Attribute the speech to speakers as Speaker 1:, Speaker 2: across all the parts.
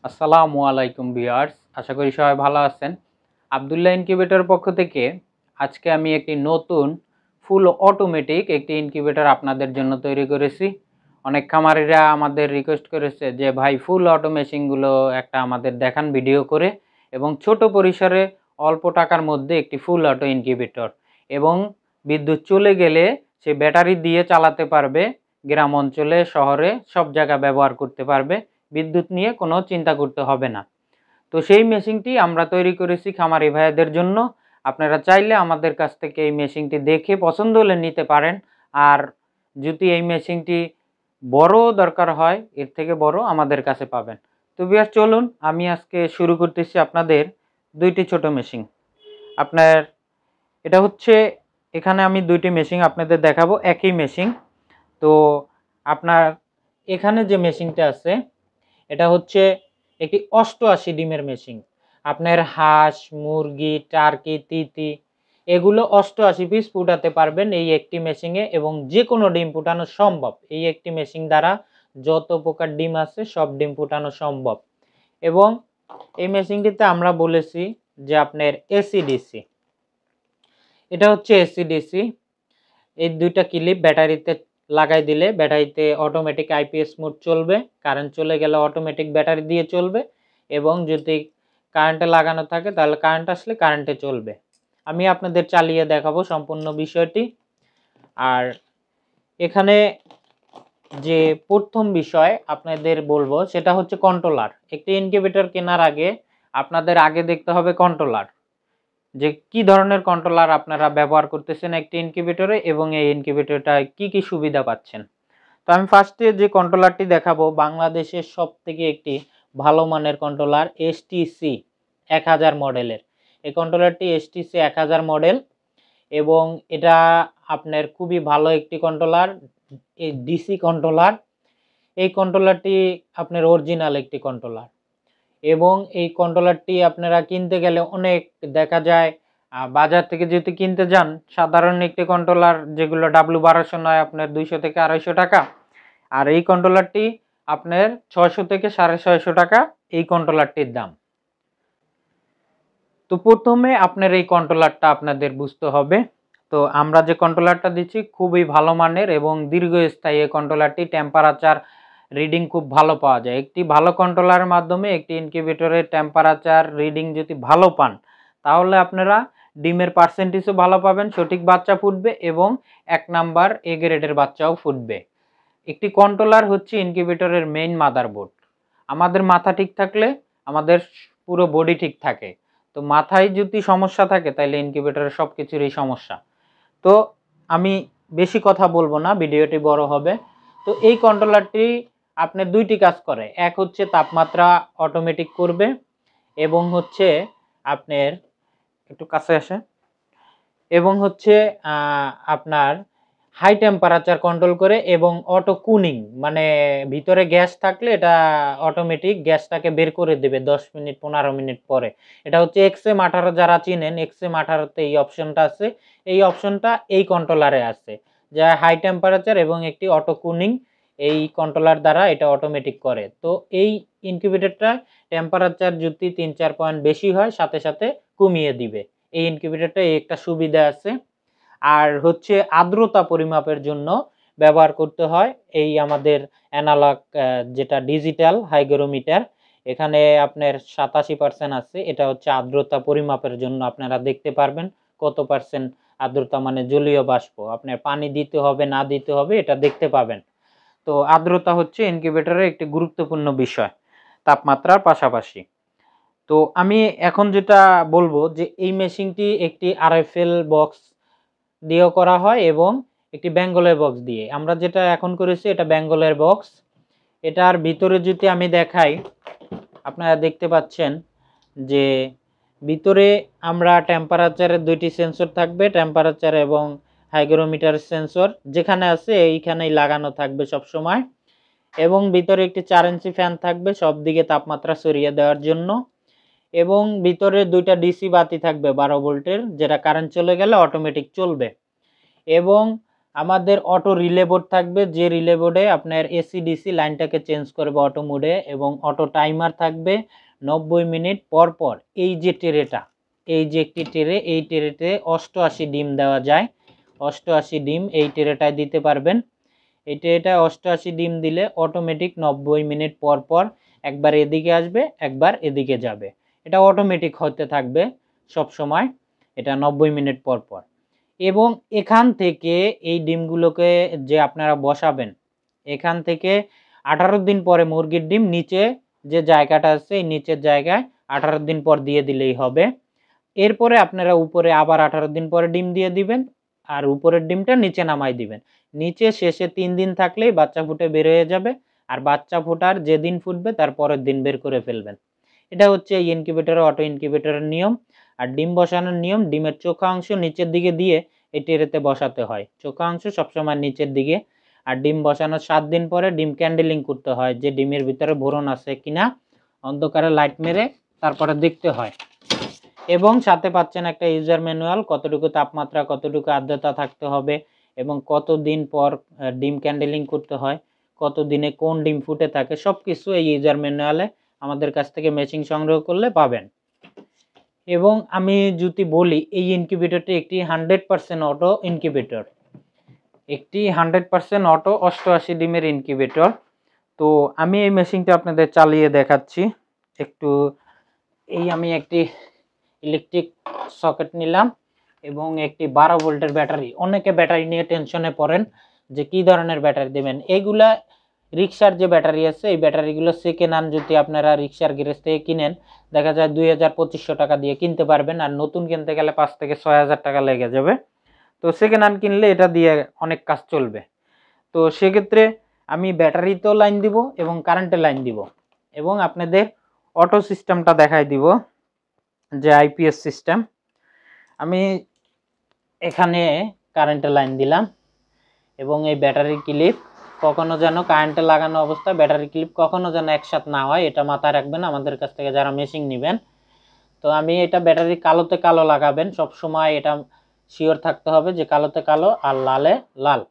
Speaker 1: আসসালামু আলাইকুম ভিউয়ার্স, আশা করি সবাই ভালো আছেন। আব্দুল্লাহ ইনকিউবেটর পক্ষ থেকে আজকে আমি একটি নতুন ফুল অটোমেটিক একটি ইনকিউবেটর আপনাদের জন্য তৈরি করেছি। অনেক খামারিরা আমাদের রিকোয়েস্ট করেছে যে ভাই ফুল অটো মেশিনগুলো একটা আমাদের দেখান ভিডিও করে, এবং ছোট পরিসরে অল্প টাকার মধ্যে একটি ফুল অটো ইনকিউবেটর, এবং বিদ্যুৎ চলে গেলে সে ব্যাটারি দিয়ে চালাতে পারবে, গ্রাম অঞ্চলে শহরে সব জায়গায় ব্যবহার করতে পারবে, বিদ্যুৎ নিয়ে কোনো চিন্তা করতে হবে না। তো সেই মেশিনটি আমরা তৈরি করেছি খামারি ভাইয়াদের জন্য। আপনারা চাইলে আমাদের কাছ থেকে এই মেশিনটি দেখে পছন্দ হলে নিতে পারেন। আর যদি এই মেশিনটি বড় দরকার হয়, এর থেকে বড় আমাদের কাছে পাবেন। তো ভিউয়ার্স, চলুন আমি আজকে শুরু করতেছি আপনাদের দুইটি ছোট মেশিন। আপনার এটা হচ্ছে, এখানে আমি দুইটি মেশিন আপনাদের দেখাবো, একই মেশিন। তো আপনার এখানে যে মেশিনটা আছে এটা হচ্ছে একটি 88 ডিমের মেশিন। আপনার হাঁস, মুরগি, টার্কি, তিতি এগুলো 88 পিস ফুটাতে পারবেন এই একটি মেশিনে, এবং যে কোনো ডিম ফুটানো সম্ভব। এই একটি মেশিন দ্বারা যত প্রকার ডিম আছে সব ডিম ফুটানো সম্ভব। এবং এই মেশিনটিতে আমরা বলেছি যে আপনার এসিডিসি, এটা হচ্ছে এসিডিসি। এই দুইটা ক্লিপ ব্যাটারিতে লাগাই দিলে ব্যাটারিতে অটোমেটিক আইপিএস মোড চলবে, কারেন্ট চলে গেলে অটোমেটিক ব্যাটারি দিয়ে চলবে, এবং যদি কারেন্টে লাগানো থাকে তাহলে কারেন্ট আসলে কারেন্টে চলবে। আমি আপনাদের চালিয়ে দেখাবো সম্পূর্ণ বিষয়টি। আর এখানে যে প্রথম বিষয় আপনাদের বলবো সেটা হচ্ছে কন্ট্রোলার। একটি ইনকিউবেটর কেনার আগে আপনাদের আগে দেখতে হবে কন্ট্রোলার, যে কি ধরনের কন্ট্রোলার আপনারা ব্যবহার করতেছেন একটি ইনকিউবেটরে, এবং এই ইনকিউবেটরটায় কি কি সুবিধা পাচ্ছেন। তো আমি ফার্স্টে যে কন্ট্রোলারটি দেখাবো বাংলাদেশের সব থেকে একটি ভালো মানের কন্ট্রোলার, এসটিসি 1000 মডেলের। এই কন্ট্রোলারটি এসটিসি 1000 মডেল, এবং এটা আপনার খুবই ভালো একটি কন্ট্রোলার, এই ডিসি কন্ট্রোলার। এই কন্ট্রোলারটি আপনার অরিজিনাল একটি কন্ট্রোলার, এবং এই কন্ট্রোলারটি আপনারা কিনতে গেলে অনেক দেখা যায় বাজার থেকে যদি কিনতে যান, সাধারণ একটি কন্ট্রোলার যেগুলো W1200 নয় আপনার 200 থেকে 250 টাকা, আর এই কন্ট্রোলারটি আপনার 600 থেকে 650 টাকা এই কন্ট্রোলারটির দাম। তো প্রথমে আপনার এই কন্ট্রোলারটা আপনাদের বুঝতে হবে। তো আমরা যে কন্ট্রোলারটা দিচ্ছি খুবই ভালো মানের এবং দীর্ঘস্থায়ী। এই কন্ট্রোলারটি টেম্পারেচার রিডিং খুব ভালো পাওয়া যায়। একটি ভালো কন্ট্রোলারের মাধ্যমে একটি ইনকিউবেটরের টেম্পারেচার রিডিং যদি ভালো পান, তাহলে আপনারা ডিমের পার্সেন্টেজও ভালো পাবেন, সঠিক বাচ্চা ফুটবে, এবং 1 নাম্বার এ গ্রেডের বাচ্চাও ফুটবে। একটি কন্ট্রোলার হচ্ছে ইনকিউবেটরের মেইন মাদারবোর্ড। আমাদের মাথা ঠিক থাকলে আমাদের পুরো বডি ঠিক থাকে। তো মাথায় যদি সমস্যা থাকে তাহলে ইনকিউবেটরের সব কিছুরই সমস্যা। তো আমি বেশি কথা বলবো না, ভিডিওটি বড় হবে। তো এই কন্ট্রোলারটি আপনার দুইটি কাজ করে। এক হচ্ছে তাপমাত্রা অটোমেটিক করবে, এবং হচ্ছে আপনার একটু কাছে আসে, এবং হচ্ছে আপনার হাই টেম্পারেচার কন্ট্রোল করে, এবং অটো কুলিং, মানে ভিতরে গ্যাস থাকলে এটা অটোমেটিক গ্যাসটাকে বের করে দেবে 10 মিনিট 15 মিনিট পরে। এটা হচ্ছে XM18, যারা চিনেন XM18তে এই অপশনটা আছে। এই অপশনটা এই কন্ট্রোলারে আছে, যা হাই টেম্পারেচার এবং একটি অটো কুলিং এই কন্ট্রোলার দ্বারা এটা অটোমেটিক করে। তো এই ইনকিউবেটরটা টেম্পারেচার যদি 3-4 পয়েন্ট বেশি হয় সাথে সাথে কমিয়ে দিবে। এই ইনকিউবেটরটা একটা সুবিধা আছে। আর হচ্ছে আর্দ্রতা পরিমাপের জন্য ব্যবহার করতে হয় এই আমাদের অ্যানালগ, যেটা ডিজিটাল হাইগ্রোমিটার। এখানে আপনার 87% আছে। এটা হচ্ছে আর্দ্রতা পরিমাপের জন্য। আপনারা দেখতে পারবেন কত পার্সেন্ট আর্দ্রতা, মানে জলীয় বাষ্প আপনার পানি দিতে হবে না দিতে হবে এটা দেখতে পাবেন। তো আর্দ্রতা হচ্ছে ইনকিউবেটরের একটি গুরুত্বপূর্ণ বিষয় তাপমাত্রার পাশাপাশি। তো আমি এখন যেটা বলবো যে এই মেশিনটি একটি RFL বক্স দিয়েও করা হয়, এবং একটি বেঙ্গলের বক্স দিয়ে। আমরা যেটা এখন করেছি এটা বেঙ্গলের বক্স। এটার ভিতরে যদি আমি দেখাই, আপনারা দেখতে পাচ্ছেন যে ভিতরে আমরা টেম্পারেচারের দুইটি সেন্সর থাকবে, টেম্পারেচার এবং হাইগ্রোমিটার সেন্সর যেখানে আছে এইখানেই লাগানো থাকবে সব সময়। এবং ভিতরে একটি 4 ইঞ্চি ফ্যান থাকবে সব দিকে তাপমাত্রা ছড়িয়ে দেওয়ার জন্য, এবং ভিতরে দুইটা ডিসি বাতি থাকবে 12 ভোল্টের, যেটা কারেন্ট চলে গেলে অটোমেটিক চলবে। এবং আমাদের অটো রিলে বোর্ড থাকবে, যে রিলে বোর্ডে আপনার এসি ডিসি লাইনটাকে চেঞ্জ করবে অটো মোডে, এবং অটো টাইমার থাকবে 90 মিনিট পর পর। এই যে ট্রেটা, এই যে একটি ট্রে, এই ট্রেতে 88 ডিম দেওয়া যায়। 88 ডিম এই ট্রেটায় দিতে পারবেন। এই ট্রেটা 88 ডিম দিলে অটোমেটিক 90 মিনিট পর পর একবার এদিকে আসবে, একবার এদিকে যাবে। এটা অটোমেটিক হতে থাকবে সব সময়, এটা 90 মিনিট পর পর। এবং এখান থেকে এই ডিমগুলোকে যে আপনারা বসাবেন, এখান থেকে 18 দিন পরে মুরগির ডিম নিচে যে জায়গাটা আছে এই নিচের জায়গায় 18 দিন পর দিয়ে দিলেই হবে। এরপরে আপনারা উপরে আবার 18 দিন পরে ডিম দিয়ে দিবেন, আর উপরের ডিমটা নিচে নামাই দিবেন। নিচে শেষে 3 দিন থাকলেই বাচ্চা ফুটে বের হয়ে যাবে, আর বাচ্চা ফোটার যেদিন ফুটবে তার পরের দিন বের করে ফেলবেন। এটা হচ্ছে এই ইনকিউবেটর, অটো ইনকিউবেটরের নিয়ম। আর ডিম বসানোর নিয়ম, ডিমের চোখা অংশ নিচের দিকে দিয়ে এই ট্রেতে বসাতে হয়, চোখা অংশ সবসময় নিচের দিকে। আর ডিম বসানোর 7 দিন পরে ডিম ক্যান্ডেলিং করতে হয়, যে ডিমের ভিতরে বোরন আছে কিনা অন্ধকারে লাইট মেরে তারপরে দেখতে হয়। এবং সাথে পাচ্ছেন একটা ইউজার ম্যানুয়াল, কতটুকু তাপমাত্রা, কতটুকু আর্দ্রতা থাকতে হবে, এবং কতদিন পর ডিম ক্যান্ডেলিং করতে হয়, কত দিনে কোন ডিম ফুটে থাকে, সব কিছু এই ইউজার ম্যানুয়ালে আমাদের কাছ থেকে মেশিন সংগ্রহ করলে পাবেন। এবং আমি যদি বলি এই ইনকিউবেটরটি একটি 100% অটো ইনকিউবেটর, একটি 100% অটো 88 ডিমের ইনকিউবেটর। তো আমি এই মেশিনটা আপনাদের চালিয়ে দেখাচ্ছি একটু। এই আমি একটি ইলেকট্রিক সকেট নিলাম এবং একটি 12 ভোল্টের ব্যাটারি। অনেকে ব্যাটারি নিয়ে টেনশনে পড়েন যে কি ধরনের ব্যাটারি দেবেন। এইগুলা রিক্সার যে ব্যাটারি আছে, এই ব্যাটারিগুলো সেকেন্ড হ্যান্ড যদি আপনারা রিক্সার গ্যারেজ থেকে কিনেন, দেখা যায় 2000-2500 টাকা দিয়ে কিনতে পারবেন, আর নতুন কিনতে গেলে 5 থেকে 6000 টাকা লেগে যাবে। তো সেকেন্ড হ্যান্ড কিনলে এটা দিয়ে অনেক কাজ চলবে। তো সেক্ষেত্রে আমি ব্যাটারিতেও লাইন দিব এবং কারেন্টের লাইন দিব, এবং আপনাদের অটো সিস্টেমটা দেখাই দিব, যে আইপিএস সিস্টেম। আমি এখানে কারেন্টের লাইন দিলাম, এবং এই ব্যাটারি ক্লিপ কখনো যেন কারেন্টে লাগানো অবস্থায় ব্যাটারি ক্লিপ কখনো যেন একসাথে না হয়, এটা মাথায় রাখবেন আমাদের কাছ থেকে যারা মেশিন নেবেন। তো আমি এটা ব্যাটারি কালোতে কালো লাগাবেন সব সময়, এটা শিওর থাকতে হবে যে কালোতে কালো আর লালে লাল।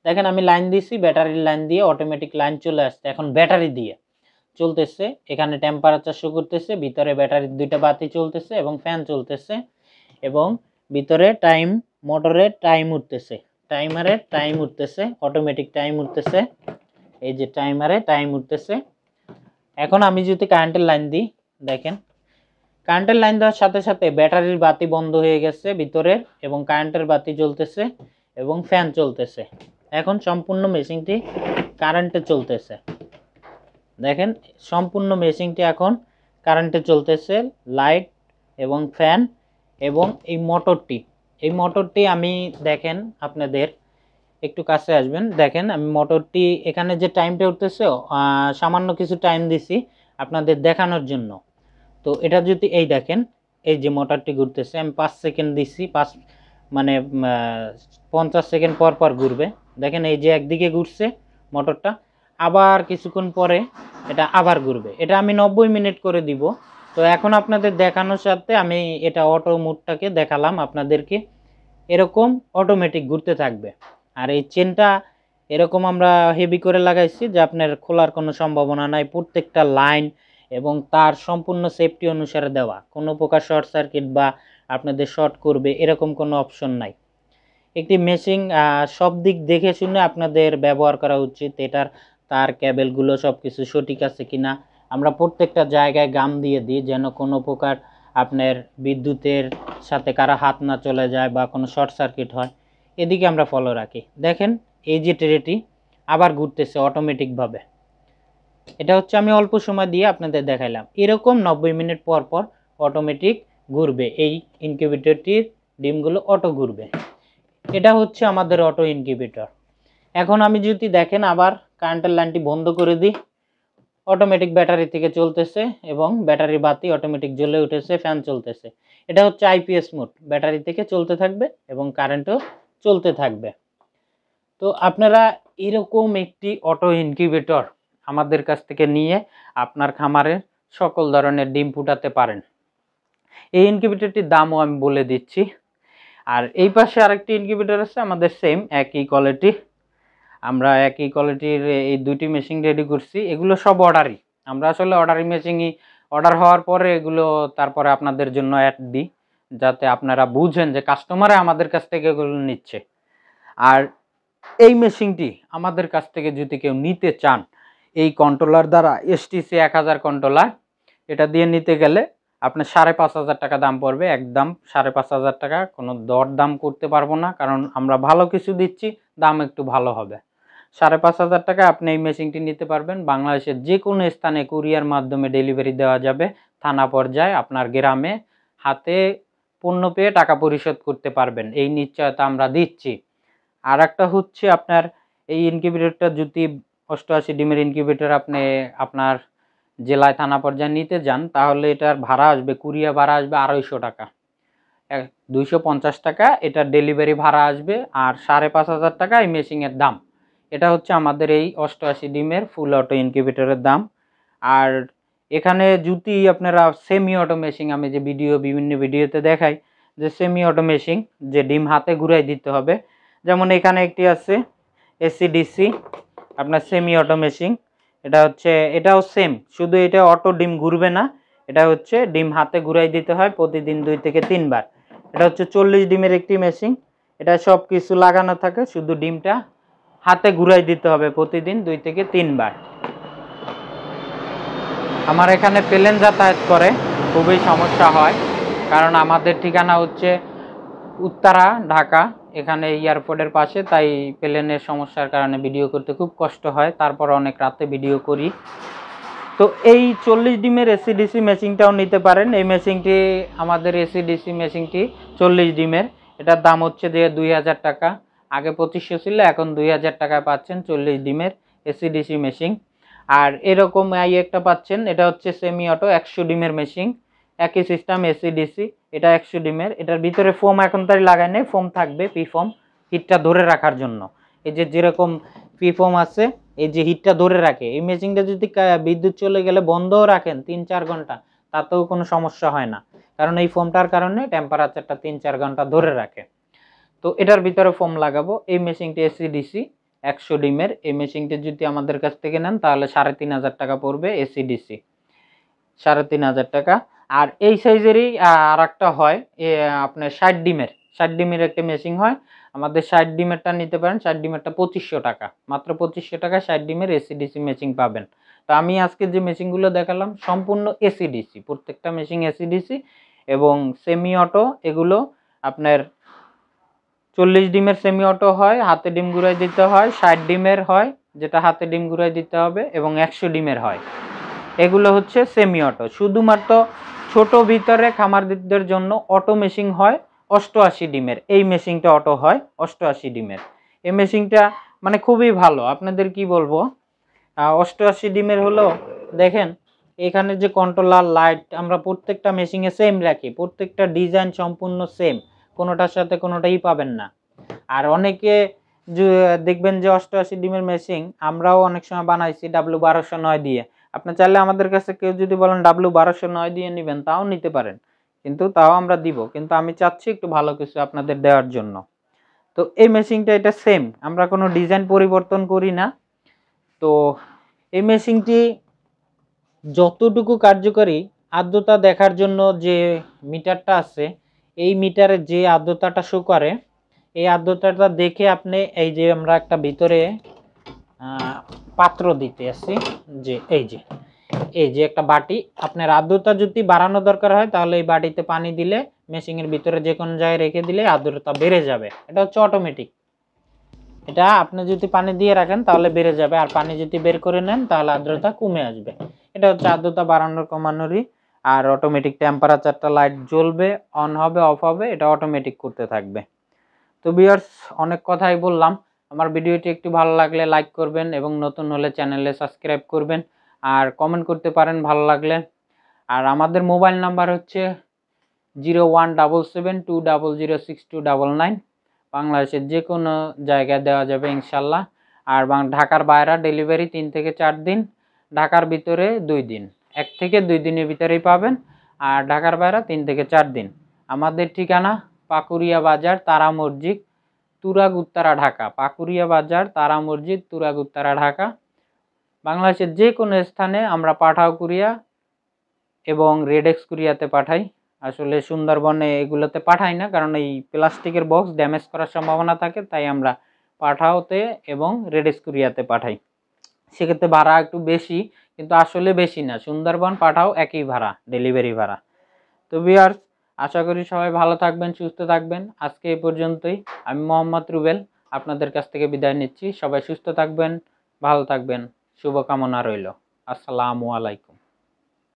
Speaker 1: দেখেন আমি লাইন দিছি, ব্যাটারির লাইন দিয়ে অটোমেটিক লাইন চলে আসছে, এখন ব্যাটারি দিয়ে চলতেছে। এখানে টেম্পারেচার শো করতেছে, ভিতরে ব্যাটারির দুইটা বাতি চলতেছে এবং ফ্যান চলতেছে, এবং ভিতরে টাইম মোটরে টাইম উঠতেছে, টাইমারে টাইম উঠতেছে, অটোমেটিক টাইম উঠতেছে, এই যে টাইমারে টাইম উঠতেছে। এখন আমি যদি কারেন্টের লাইন দিই, দেখেন কারেন্টের লাইন দেওয়ার সাথে সাথে ব্যাটারির বাতি বন্ধ হয়ে গেছে ভিতরে, এবং কারেন্টের বাতি জ্বলতেছে এবং ফ্যান চলতেছে। এখন সম্পূর্ণ মেশিনটি কারেন্টে চলতেছে। দেখেন সম্পূর্ণ মেশিনটি এখন কারেন্টে চলতেছে, লাইট এবং ফ্যান এবং এই মোটরটি আমি দেখেন আপনাদের একটু কাছে আসবেন, দেখেন আমি মোটরটি এখানে যে টাইমটা উঠতেছে সামান্য কিছু টাইম দিছি আপনাদের দেখানোর জন্য। তো এটা যদি এই দেখেন এই যে মোটরটি ঘুরতেছে, আমি 5 সেকেন্ড দিছি, 5 মানে 50 সেকেন্ড পর পর ঘুরবে। দেখেন এই যে একদিকে ঘুরছে মোটরটা, আবার কিছুক্ষণ পরে এটা আবার ঘুরবে। এটা আমি 90 মিনিট করে দিব। তো এখন আপনাদের দেখানোর সাথে আমি এটা অটো মোডটাকে দেখালাম আপনাদেরকে, এরকম অটোমেটিক ঘুরতে থাকবে। আর এই চেনটা এরকম আমরা হেভি করে লাগাইছি যে আপনার খোলার কোনো সম্ভাবনা নাই, প্রত্যেকটা লাইন এবং তার সম্পূর্ণ সেফটি অনুসারে দেওয়া, কোনো প্রকার শর্ট সার্কিট বা আপনাদের শর্ট করবে এরকম কোনো অপশন নাই। একটি মেশিন সব দিক দেখে শুনে আপনাদের ব্যবহার করা উচিত। এটার তার কেবেলগুলো সব কিছু সঠিক আছে কিনা, আমরা প্রত্যেকটা জায়গায় গাম দিয়ে দিই যেন কোনো প্রকার আপনার বিদ্যুতের সাথে কারো হাত না চলে যায় বা কোনো শর্ট সার্কিট হয়, এদিকে আমরা ফলো রাখি। দেখেন এই যে ট্রেটি আবার ঘুরতেছে অটোমেটিকভাবে। এটা হচ্ছে আমি অল্প সময় দিয়ে আপনাদের দেখাইলাম, এরকম 90 মিনিট পর পর অটোমেটিক ঘুরবে এই ইনকিউবেটরটির ডিমগুলো অটো ঘুরবে। এটা হচ্ছে আমাদের অটো ইনকিউবেটর। এখন আমি যদি দেখেন আবার কারেন্টের লাইনটি বন্ধ করে দিই, অটোমেটিক ব্যাটারি থেকে চলতেছে এবং ব্যাটারির বাতি অটোমেটিক জ্বলে উঠেছে, ফ্যান চলতেছে। এটা হচ্ছে আইপিএস মোড, ব্যাটারি থেকে চলতে থাকবে এবং কারেন্টও চলতে থাকবে। তো আপনারা এরকম একটি অটো ইনকিউবেটর আমাদের কাছ থেকে নিয়ে আপনার খামারে সকল ধরনের ডিম ফুটাতে পারেন। এই ইনকিউবেটরটির দামও আমি বলে দিচ্ছি। আর এই পাশে আরেকটি ইনকিউবেটর আছে আমাদের সেম একই কোয়ালিটি। আমরা একই কোয়ালিটির এই দুটি মেশিন রেডি করছি। এগুলো সব অর্ডারই, আমরা আসলে অর্ডারি মেশিনই অর্ডার হওয়ার পরে এগুলো তারপরে আপনাদের জন্য অ্যাড দিই, যাতে আপনারা বুঝেন যে কাস্টমারে আমাদের কাছ থেকে এগুলো নিচ্ছে। আর এই মেশিনটি আমাদের কাছ থেকে যদি কেউ নিতে চান, এই কন্ট্রোলার দ্বারা এসটিসি 1000 কন্ট্রোলার, এটা দিয়ে নিতে গেলে আপনার 5500 টাকা দাম পড়বে, একদম 5500 টাকা। কোনো দর দাম করতে পারবো না, কারণ আমরা ভালো কিছু দিচ্ছি, দাম একটু ভালো হবে। 5500 টাকা আপনি এই মেশিনটি নিতে পারবেন। বাংলাদেশের যে কোনো স্থানে কুরিয়ার মাধ্যমে ডেলিভারি দেওয়া যাবে, থানা পর্যায়ে আপনার গ্রামে হাতে পণ্য পেয়ে টাকা পরিশোধ করতে পারবেন, এই নিশ্চয়তা আমরা দিচ্ছি। আর একটা হচ্ছে আপনার এই ইনকিউবেটরটা যদি 88 ডিমের ইনকিউবেটর আপনি আপনার জেলায় থানা পর্যায়ে নিতে যান, তাহলে এটার ভাড়া আসবে, কুরিয়ার ভাড়া আসবে 250 টাকা, 250 টাকা এটার ডেলিভারি ভাড়া আসবে। আর 5500 টাকা এই মেশিনের দাম। এটা হচ্ছে আমাদের এই 88 ডিমের ফুল অটো ইনকিউবেটরের দাম। আর এখানে যদি আপনারা সেমি অটো মেশিন, আমি যে বিভিন্ন ভিডিওতে দেখাই যে সেমি অটো মেশিন, যে ডিম হাতে ঘুরাই দিতে হবে, যেমন এখানে একটি আছে এসিডিসি আপনার সেমি অটো মেশিন। এটা হচ্ছে, এটাও সেম, শুধু এটা অটো ডিম ঘুরবে না, এটা হচ্ছে ডিম হাতে ঘুরাই দিতে হয় প্রতিদিন 2 থেকে 3 বার। এটা হচ্ছে 40 ডিমের একটি মেশিন, এটা সব কিছু লাগানো থাকে, শুধু ডিমটা হাতে ঘুরাই দিতে হবে প্রতিদিন 2 থেকে 3 বার। আমার এখানে প্লেন যাতায়াত করে, খুবই সমস্যা হয়, কারণ আমাদের ঠিকানা হচ্ছে উত্তরা, ঢাকা, এখানে এয়ারপোর্টের পাশে, তাই প্লেনের সমস্যার কারণে ভিডিও করতে খুব কষ্ট হয়, তারপর অনেক রাতে ভিডিও করি। তো এই 40 ডিমের এসিডিসি মেশিনটাও নিতে পারেন। এই মেশিনটি আমাদের এসিডিসি মেশিনটি 40 ডিমের, এটার দাম হচ্ছে যে 2000 টাকা, আগে 2500 ছিল, এখন 2000 টাকায় পাচ্ছেন 40 ডিমের এসিডিসি মেশিন। আর এরকম এই একটা পাচ্ছেন, এটা হচ্ছে সেমি অটো 100 ডিমের মেশিন, একই সিস্টেম এসিডিসি, এটা 100 ডিমের। এটার ভিতরে ফোম এখন তাই লাগায় নেই, ফোম থাকবে, পি ফোম, হিটটা ধরে রাখার জন্য। এই যে যেরকম পি ফোম আছে, এই যে হিটটা ধরে রাখে। এই মেশিনটা যদি বিদ্যুৎ চলে গেলে বন্ধও রাখেন 3-4 ঘন্টা, তাতেও কোনো সমস্যা হয় না, কারণ এই ফোমটার কারণে টেম্পারেচারটা 3-4 ঘন্টা ধরে রাখে। তো এটার ভিতরে ফোম লাগাবো। এই মেশিনটি এসিডিসি 100 ডিমের, এই মেশিনটি যদি আমাদের কাছ থেকে নেন তাহলে 3500 টাকা পড়বে, এসিডিসি 3500 টাকা। আর এই সাইজেরই আর একটা হয় আপনার 60 ডিমের একটা মেশিন হয়, আমাদের 60 ডিমেরটা নিতে পারেন। 60 ডিমেরটা 2500 টাকা, মাত্র 2500 টাকা 60 ডিমের এসিডিসি মেশিন পাবেন। তো আমি আজকে যে মেশিনগুলো দেখালাম সম্পূর্ণ এসিডিসি, প্রত্যেকটা মেশিন এসিডিসি এবং সেমি অটো। এগুলো আপনার 40 ডিমের সেমি অটো হয়, হাতে ডিম ঘুরাই দিতে হয়, 60 ডিমের হয় যেটা হাতে ডিম ঘুরাই দিতে হবে, এবং 100 ডিমের হয়। এগুলো হচ্ছে সেমি অটো। শুধুমাত্র ছোট ভিতরে খামারদের জন্য অটো মেশিন হয় 88 ডিমের, এই মেশিনটা অটো হয় 88 ডিমের। এই মেশিনটা মানে খুবই ভালো, আপনাদের কি বলবো। 88 ডিমের হলো, দেখেন এখানে যে কন্ট্রোলার লাইট আমরা প্রত্যেকটা মেশিনে সেম রাখি, প্রত্যেকটা ডিজাইন সম্পূর্ণ সেম, কোনোটার সাথে কোনোটাই পাবেন না। আর অনেকে দেখবেন যে 88 ডিমের মেশিন আমরাও অনেক সময় বানাইছি W1209 দিয়ে। আপনি চাইলে আমাদের কাছে কেউ যদি বলেন W1209 দিয়ে নেবেন, তাও নিতে পারেন, কিন্তু তাও আমরা দিব, কিন্তু আমি চাচ্ছি একটু ভালো কিছু আপনাদের দেওয়ার জন্য। তো এই মেশিনটা এটা সেম, আমরা কোনো ডিজাইন পরিবর্তন করি না। তো এই মেশিনটি যতটুকু কার্যকরী, আর্দ্রতা দেখার জন্য যে মিটারটা আছে, এই মিটারে যে আর্দ্রতাটা শো করে, এই আর্দ্রতাটা দেখে আপনি এই যে আমরা একটা ভিতরে পাত্র দিতে আসি, যে এই যে একটা বাটি, আপনার আর্দ্রতা যদি বাড়ানো দরকার হয় তাহলে এই বাটিতে পানি দিলে মেশিনের ভিতরে যে কোনো জায়গায় রেখে দিলে আর্দ্রতা বেড়ে যাবে। এটা হচ্ছে অটোমেটিক, এটা আপনি যদি পানি দিয়ে রাখেন তাহলে বেড়ে যাবে, আর পানি যদি বের করে নেন তাহলে আর্দ্রতা কমে আসবে। এটা হচ্ছে আর্দ্রতা বাড়ানোর কমানোরই। আর অটোমেটিক টেম্পারেচারটা লাইট জ্বলবে, অন হবে অফ হবে, এটা অটোমেটিক করতে থাকবে। তো ভিউয়ার্স, অনেক কথাই বললাম। আমার ভিডিওটি একটু ভালো লাগলে লাইক করবেন এবং নতুন হলে চ্যানেলে সাবস্ক্রাইব করবেন, আর কমেন্ট করতে পারেন ভালো লাগলে। আর আমাদের মোবাইল নাম্বার হচ্ছে 0177200629, বাংলাদেশের যে কোনো জায়গায় দেওয়া যাবে ইনশাল্লাহ। আর ঢাকার বাইরে ডেলিভারি 3 থেকে 4 দিন, ঢাকার ভিতরে 2 দিন, 1 থেকে 2 দিনের ভিতরেই পাবেন। আর ঢাকার বাইরে 3 থেকে 4 দিন। আমাদের ঠিকানা পাকুরিয়া বাজার, তারা মসজিদ, তুরাগ উত্তরা, ঢাকা। পাকুরিয়া বাজার, তারা মসজিদ, তুরাগ উত্তরা, ঢাকা। বাংলাদেশের যে কোনো স্থানে আমরা পাঠাও কুরিয়া এবং রেডেক্স কুরিয়াতে পাঠাই। আসলে সুন্দরবনে এগুলোতে পাঠাই না, কারণ এই প্লাস্টিকের বক্স ড্যামেজ করার সম্ভাবনা থাকে, তাই আমরা পাঠাওতে এবং রেডেক্স কুরিয়াতে পাঠাই। সেক্ষেত্রে ভাড়া একটু বেশি, কিন্তু আসলে বেশি না। সুন্দরবন পাঠাও একই ভাড়া, ডেলিভারি ভাড়া। তো ভিউয়ার্স, আশা করি সবাই ভালো থাকবেন, সুস্থ থাকবেন। আজকে এই পর্যন্তই। আমি মোহাম্মদ রুবেল আপনাদের কাছ থেকে বিদায় নিচ্ছি। সবাই সুস্থ থাকবেন, ভালো থাকবেন, শুভকামনা রইল। আসসালামু আলাইকুম।